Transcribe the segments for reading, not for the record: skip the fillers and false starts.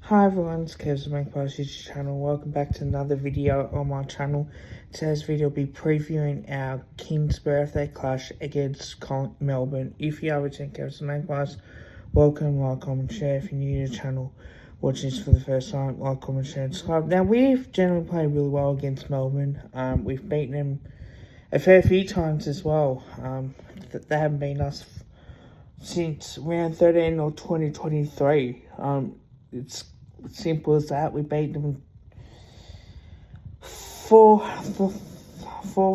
Hi everyone, it's Kev's Magpie's YouTube channel. Welcome back to another video on my channel. Today's video will be previewing our King's birthday clash against Melbourne. If you are returning Kev's Magpies, welcome, like, comment, share. If you're new to the channel, watching this for the first time, like, comment, share, and subscribe. Now, we've generally played really well against Melbourne. We've beaten them a fair few times as well. They haven't beaten us since round 13 or 2023. It's simple as that. We beat them four of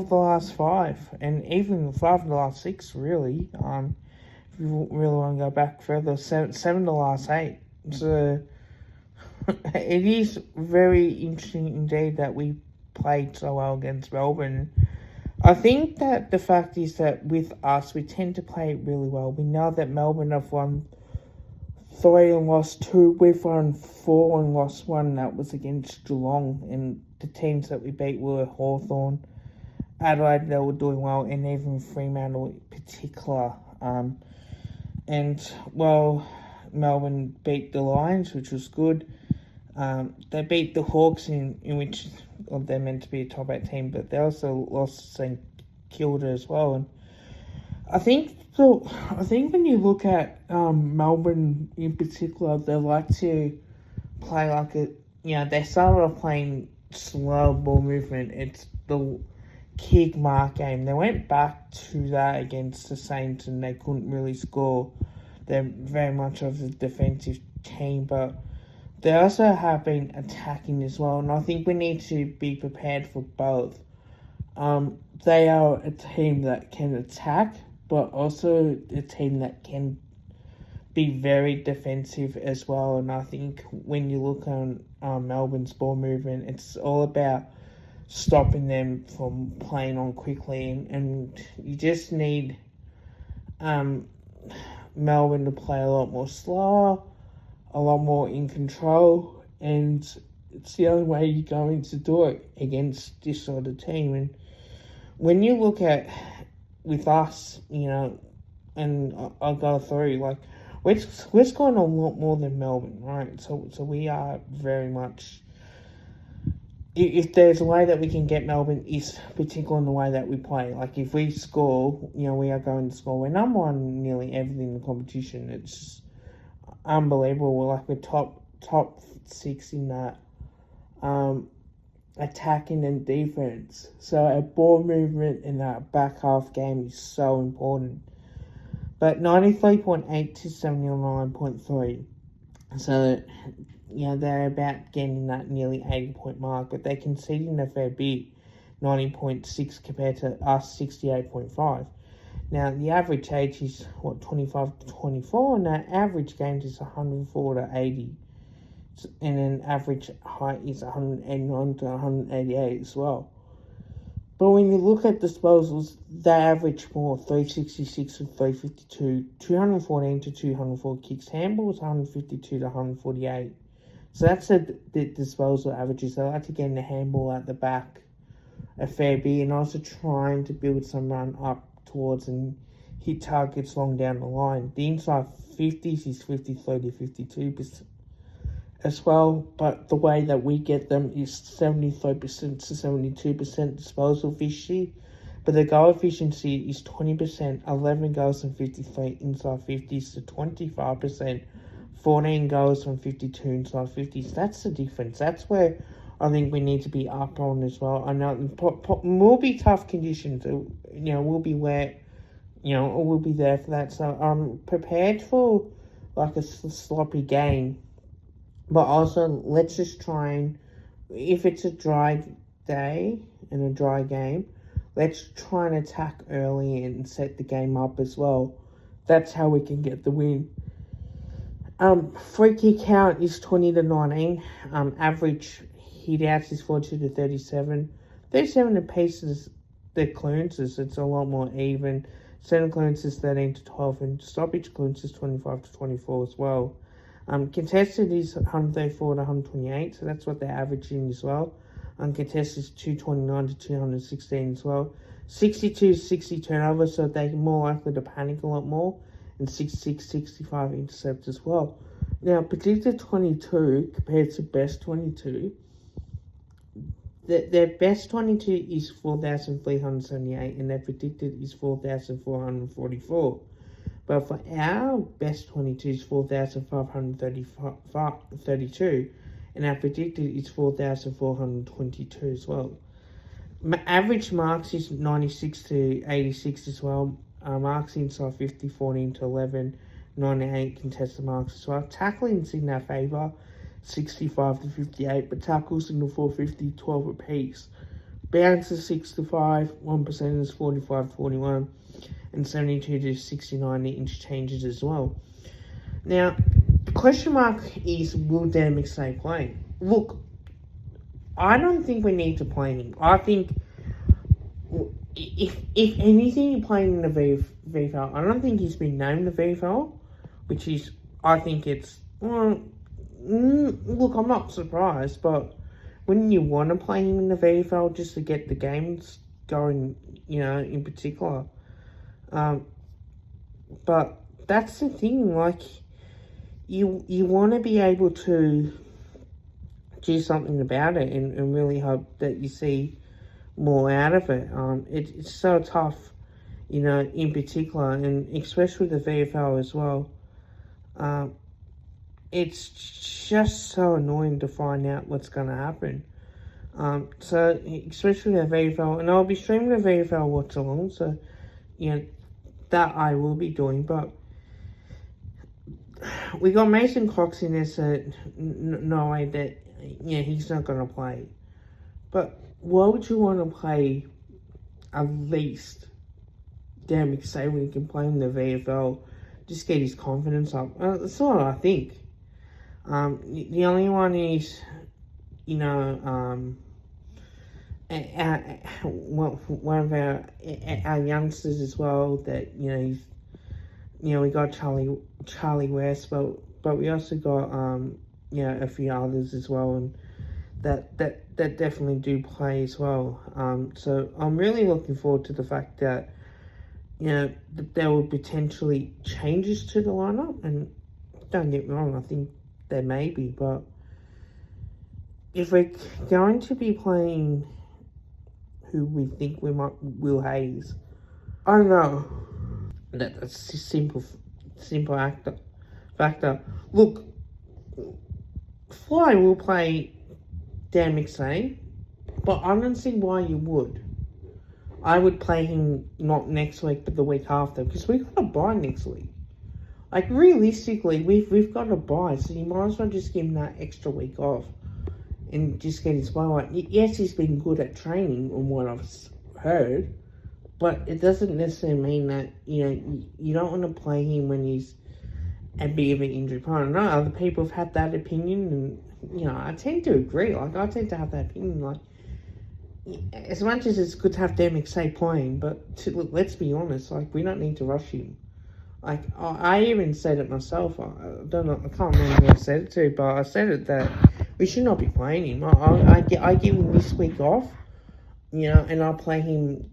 the last five, and even 5 of the last 6, really. If you really want to go back further, seven of the last 8. So it is very interesting indeed that we played so well against Melbourne. I think that the fact is that with us, we tend to play really well. We know that Melbourne have won 3 and lost 2. We've won 4 and lost 1. That was against Geelong. And the teams that we beat were Hawthorn, Adelaide, they were doing well, and even Fremantle in particular. Melbourne beat the Lions, which was good. They beat the Hawks, in which they're meant to be a top 8 team, but they also lost St Kilda as well. And I think when you look at Melbourne in particular, they like to play like they started off playing slow ball movement. It's the kick mark game. They went back to that against the Saints and they couldn't really score. They're very much of a defensive team, but they also have been attacking as well, and I think we need to be prepared for both. They are a team that can attack, but also a team that can be very defensive as well. And I think when you look on Melbourne's ball movement, it's all about stopping them from playing on quickly. And you just need Melbourne to play a lot more slower, a lot more in control. And it's the only way you're going to do it against this sort of team. And when you look at with us, and I'll go through, we're scoring a lot more than Melbourne, right? So we are very much, if there's a way that we can get Melbourne, is particularly in the way that we play. Like, if we score, we are going to score. We're number one in nearly everything in the competition. It's unbelievable. We're top 6 in that. Attacking and defense. So our ball movement in that back half game is so important. But 93.8 to 79.3. So, they're about getting that nearly 80-point mark, but they're conceding a fair bit, 90.6 compared to us, 68.5. Now, the average age is, 25 to 24, and our average games is 104 to 80. And then average height is 189 to 188 as well. But when you look at disposals, they average more, 366 to 352, 214 to 204 kicks, handballs 152 to 148. So that's the disposal averages. They like to get in the handball at the back a fair bit, and also trying to build some run up towards and hit targets long down the line. The inside 50s is 53 to 52% as well, but the way that we get them is 73% to 72% disposal efficiency, but the goal efficiency is 20%, 11 goals from 53 inside 50s to 25%, 14 goals from 52 inside 50s. That's the difference. That's where I think we need to be up on as well. I know it will be tough conditions. We'll be wet. We'll be there for that. So I'm prepared for a sloppy game. But also, let's just try and, if it's a dry day and a dry game, let's try and attack early and set the game up as well. That's how we can get the win. Free kick count is 20 to 19. Average hit outs is 42 to 37. 37 apiece is the clearances. It's a lot more even. Centre clearances 13 to 12, and stoppage clearances 25 to 24 as well. Contested is 134 to 128, so that's what they're averaging as well. Contested is 229 to 216 as well. 62 to 60 turnovers, so they're more likely to panic a lot more. And 66, 65 intercepts as well. Now, predicted 22 compared to best 22, their best 22 is 4,378 and their predicted is 4,444. But for our best 22 is 4,532 and our predicted is 4,422 as well. Average marks is 96 to 86 as well. Marks inside 50, 14 to 11, 98 contested marks as well. Tackling's in our favour, 65 to 58, but tackles in the 450, 12 apiece. Bounces 6 to 5, 1% is 45 to 41, and 72 to 69 the interchanges as well. Now, the question mark is, will Dan McStay play? Look, I don't think we need to play him. I think if anything, you're playing in the VFL. I don't think he's been named the VFL, which is, I think it's, look, I'm not surprised, but wouldn't you want to play him in the VFL just to get the games going, in particular? But that's the thing, like, you want to be able to do something about it and really hope that you see more out of it. It's so tough, in particular, and especially the VFL as well. It's just so annoying to find out what's going to happen. So, especially the VFL, and I'll be streaming the VFL watch along, so, that I will be doing, but we got Mason Cox in there, so no way that, he's not going to play. But why would you want to play at least Dan McStay when you can play in the VFL? Just get his confidence up. That's what I think. The only one is, one of our youngsters as well that, we got Charlie West, but we also got, a few others as well, and that definitely do play as well. So I'm really looking forward to the fact that, that there will potentially changes to the lineup, and don't get me wrong, I think there may be, but if we're going to be playing who we think we might, Will Hayes, I don't know. That's a simple factor. Look, Fly will play Dan McStay, but I don't see why you would. I would play him not next week, but the week after, because we've got a bye next week. Like, realistically, we've got a bye, so you might as well just give him that extra week off and just get his bye right. Yes, he's been good at training, from what I've heard, but it doesn't necessarily mean that, you don't want to play him when he's a bit of an injury prone. I know other people have had that opinion, and, I tend to agree. Like, I tend to have that opinion, like, as much as it's good to have Dan McStay playing, but look, let's be honest, like, we don't need to rush him. Like, I even said it myself. I don't know, I can't remember who I said it to, but I said it that we should not be playing him. I give him this week off, and I'll play him,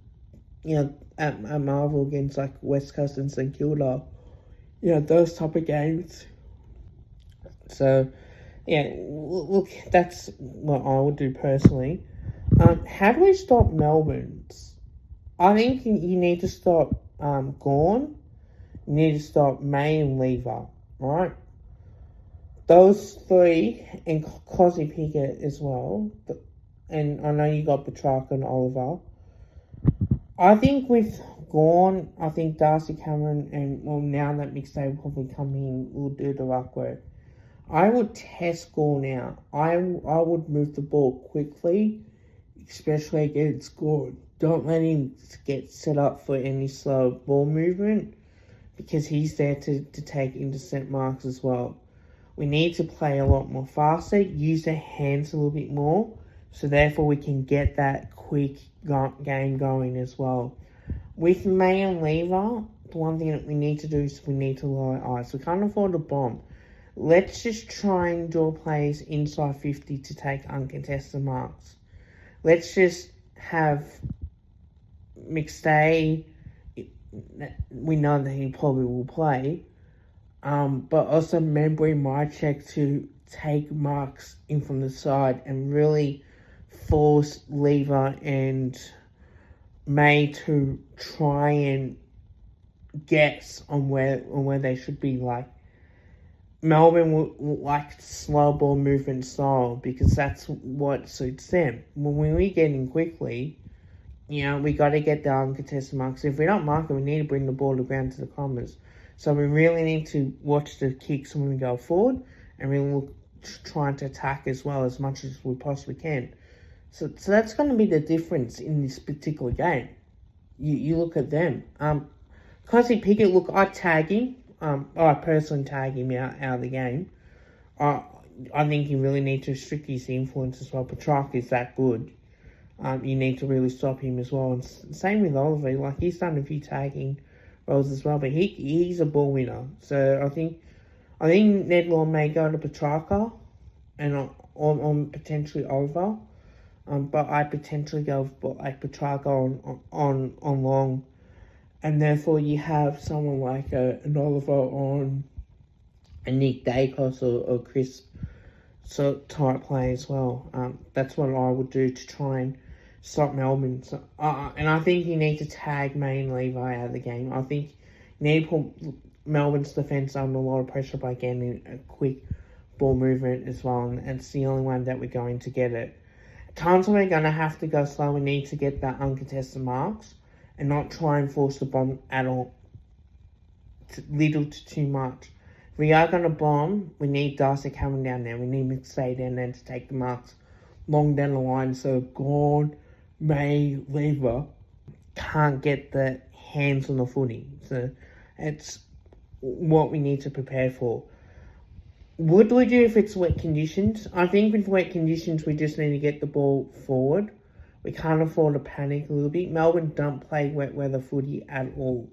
at Marvel against, like, West Coast and St Kilda, those type of games. So, yeah, look, that's what I would do personally. How do we stop Melbourne's? I think you need to stop Gawn. You need to stop May and Lever, right? Those three, and Cosy Pickett as well. And I know you got Petrarca and Oliver. I think with Gawn, I think Darcy Cameron, and, well, now that McStay will probably come in, will do the ruck work. I would test Gawn out. I would move the ball quickly, especially against Gawn. Don't let him get set up for any slow ball movement, because he's there to take intercept marks as well. We need to play a lot more faster, use their hands a little bit more, so therefore we can get that quick game going as well. With May and Lever, the one thing that we need to do is we need to lower ice. We can't afford a bomb. Let's just try and draw plays inside 50 to take uncontested marks. Let's just have McStay, we know that he probably will play, But also remembering my check to take marks in from the side and really force Lever and May to try and guess on where they should be. Like Melbourne will like slow ball movement style because that's what suits them. When we get in quickly, we got to get the uncontested marks. If we don't mark it, we need to bring the ball to ground to the corners. So we really need to watch the kicks when we go forward, and we will try to attack as well as much as we possibly can. So that's going to be the difference in this particular game. You look at them. Cosy Pickett, look, I tag him. I personally tag him out of the game. I think you really need to restrict his influence as well. Petrarch is that good. You need to really stop him as well. And same with Oliver. Like, he's done a few tagging roles as well, but he's a ball winner. So I think Ned Law may go to Petrarca and on potentially Oliver. But I potentially go for like Petrarca on long. And therefore you have someone like an Oliver on a Nick Dacos or Chris type play as well. That's what I would do to try and stop Melbourne. So, and I think you need to tag May and Levi out of the game. I think you need to put Melbourne's defence under a lot of pressure by getting a quick ball movement as well. And it's the only one that we're going to get it. Times when we're going to have to go slow, we need to get that uncontested marks and not try and force the bomb at all. Little to too much. If we are going to bomb, we need Darcy coming down there. We need McStay down there to take the marks long down the line. So Gordon, May, Lever can't get the hands on the footy. So it's what we need to prepare for. Would we do if it's wet conditions? I think with wet conditions, we just need to get the ball forward. We can't afford to panic a little bit. Melbourne don't play wet weather footy at all.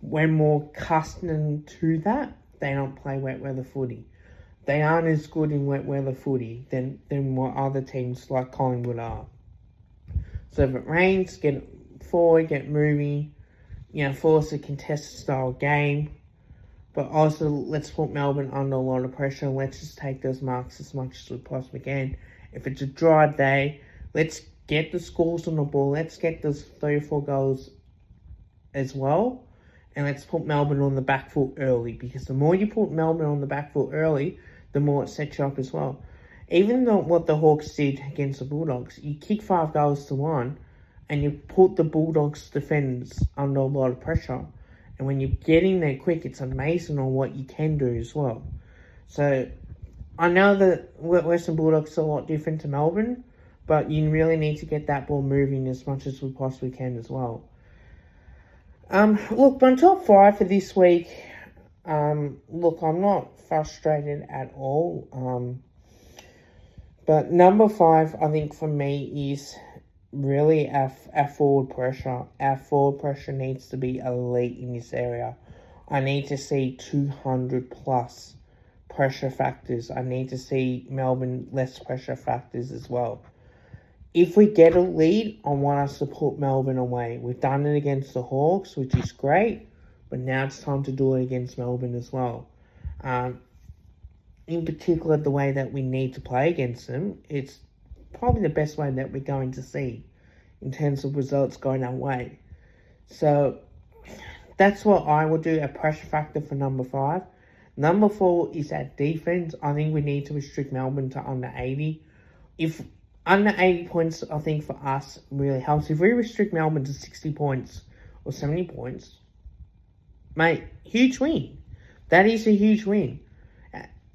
We're more accustomed to that. They don't play wet weather footy. They aren't as good in wet weather footy than what other teams like Collingwood are. So if it rains, get forward, get moving, force a contested style game. But also, let's put Melbourne under a lot of pressure. Let's just take those marks as much as we possibly can. If it's a dry day, let's get the scores on the ball. Let's get those 3 or 4 goals as well. And let's put Melbourne on the back foot early. Because the more you put Melbourne on the back foot early, the more it sets you up as well. Even though what the Hawks did against the Bulldogs, you kick 5 goals to 1 and you put the Bulldogs defenders under a lot of pressure. And when you're getting there quick, it's amazing on what you can do as well. So I know that Western Bulldogs are a lot different to Melbourne, but you really need to get that ball moving as much as we possibly can as well. Look, my top 5 for this week. Look, I'm not frustrated at all. But number 5, I think for me, is really our forward pressure. Our forward pressure needs to be elite in this area. I need to see 200 plus pressure factors. I need to see Melbourne less pressure factors as well. If we get a lead, I want us to put Melbourne away. We've done it against the Hawks, which is great, but now it's time to do it against Melbourne as well. In particular, the way that we need to play against them, it's probably the best way that we're going to see in terms of results going our way. So that's what I would do, a pressure factor for number 5. Number 4 is our defense. I think we need to restrict Melbourne to under 80. If under 80 points, I think for us really helps. If we restrict Melbourne to 60 points or 70 points, mate, huge win. That is a huge win.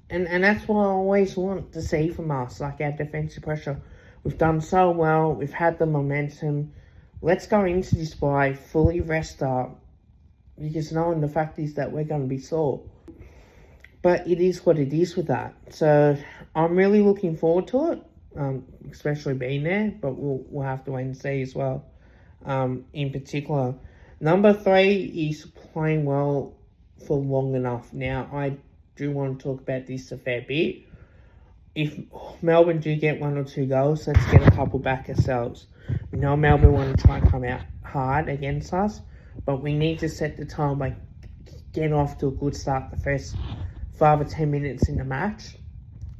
And that's what I always want to see from us, like our defensive pressure. We've done so well. We've had the momentum. Let's go into this bye fully rest up, because knowing the fact is that we're going to be sore. But it is what it is with that. So I'm really looking forward to it, especially being there. But we'll have to wait and see as well. In particular, number 3 is playing well for long enough. Now, I do want to talk about this a fair bit. If Melbourne do get 1 or 2 goals, let's get a couple back ourselves. We know Melbourne want to try and come out hard against us, but we need to set the tone by get off to a good start the first 5 or 10 minutes in the match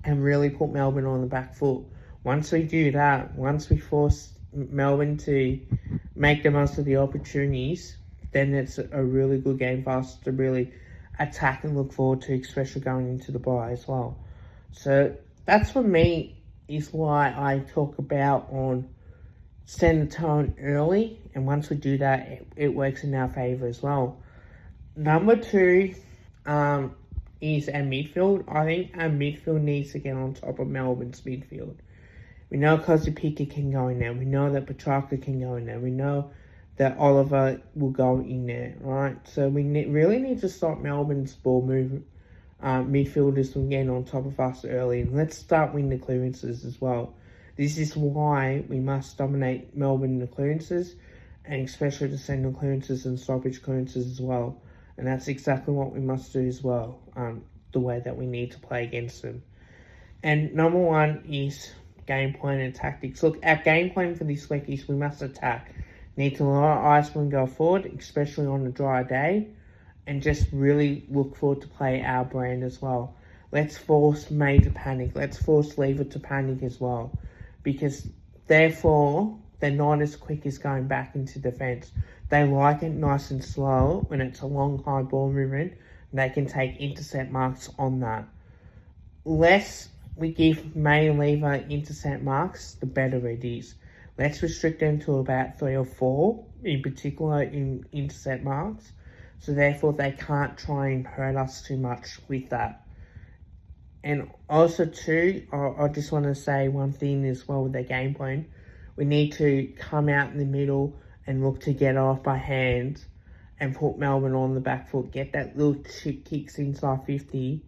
and really put Melbourne on the back foot. Once we do that, once we force Melbourne to make the most of the opportunities, then it's a really good game for us to really attack and look forward to, especially going into the bye as well. So that's for me is why I talk about on setting the tone early, and once we do that, it works in our favour as well. Number 2 is our midfield. I think our midfield needs to get on top of Melbourne's midfield. We know Kozipika can go in there. We know that Petrarca can go in there. We know that Oliver will go in there, right? So we really need to stop Melbourne's ball movement. Midfielders from getting on top of us early. And let's start winning the clearances as well. This is why we must dominate Melbourne in the clearances, and especially the centre clearances and stoppage clearances as well. And that's exactly what we must do as well, the way that we need to play against them. And number 1 is game plan and tactics. Look, our game plan for this week is we must attack. Need to let Iceland go forward, especially on a dry day, and just really look forward to play our brand as well. Let's force May to panic. Let's force Lever to panic as well. Because therefore, they're not as quick as going back into defence. They like it nice and slow when it's a long, high ball movement. And they can take intercept marks on that. Less we give May and Lever intercept marks, the better it is. Let's restrict them to about 3 or 4, in particular in intercept marks. So therefore, they can't try and hurt us too much with that. And also too, I just want to say one thing as well with their game plan. We need to come out in the middle and look to get off by hand and put Melbourne on the back foot. Get that little chip kicks inside 50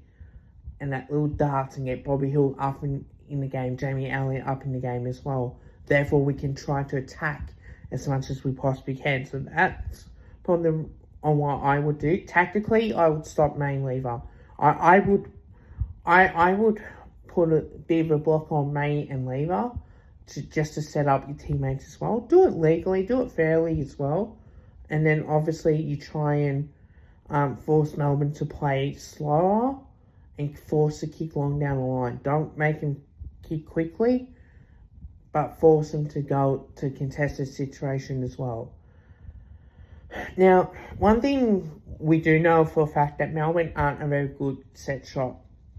and that little darts and get Bobby Hill up in the game, Jamie Elliott up in the game as well. Therefore, we can try to attack as much as we possibly can. So that's probably on what I would do. Tactically, I would stop Main Lever. I would put a bit of a block on May and Lever just to set up your teammates as well. Do it legally, do it fairly as well. And then obviously you try and force Melbourne to play slower and force the kick long down the line. Don't make them kick quickly, but force them to go to contested situation as well. Now, one thing we do know for a fact that Melbourne aren't a very good set shot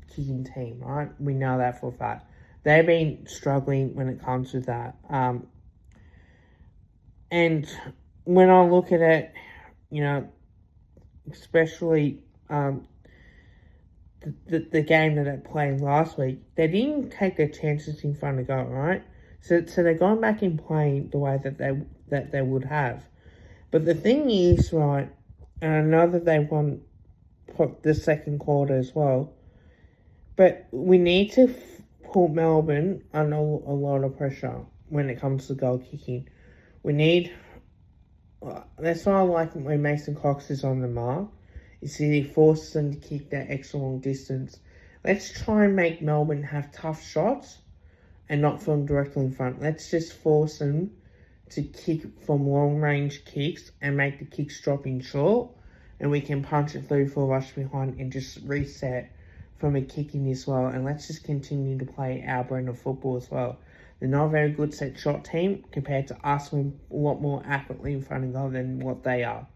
kicking team, right? We know that for a fact. They've been struggling when it comes to that. And when I look at it, you know, especially the game that they played last week, they didn't take their chances in front of goal, right? So they're going back and playing the way that they would have. But the thing is, right, and I know that they won the second quarter as well, but we need to put Melbourne under a lot of pressure when it comes to goal kicking. We need... That's why I like when Mason Cox is on the mark. You see, he forces them to kick that extra long distance. Let's try and make Melbourne have tough shots and not from directly in front. Let's just force them to kick from long-range kicks and make the kicks drop in short, and we can punch it through for a rush behind and just reset from a kicking as well. And let's just continue to play our brand of football as well. They're not a very good set shot team compared to us. We're a lot more accurately in front of goal than what they are.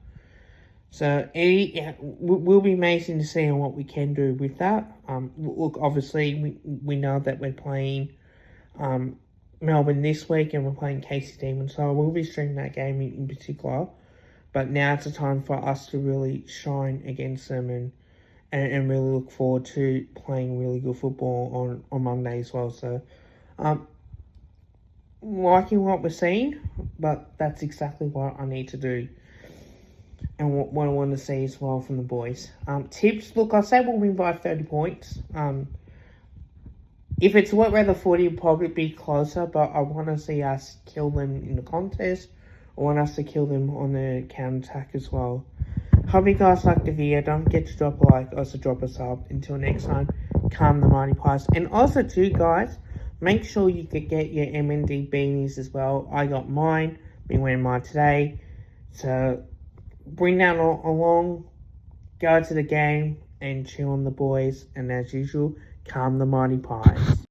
So it will be amazing to see what we can do with that. Look, obviously we know that we're playing Melbourne this week and we're playing Casey Demons, so I will be streaming that game in particular. But now it's a time for us to really shine against them and really look forward to playing really good football on Monday as well. So liking what we're seeing, but that's exactly what I need to do and what I want to see as well from the boys. Tips, look, I say we'll win by 30 points. If it's wet weather footy, it'll probably be closer, but I want to see us kill them in the contest. I want us to kill them on the counter-attack as well. Hope you guys like the video. Don't forget to drop a like, also drop a sub. Until next time, calm the mighty pies. And also too, guys, make sure you can get your MND beanies as well. I got mine. Been wearing mine today. So bring that along. go to the game and cheer on the boys, and as usual, calm the mighty pies.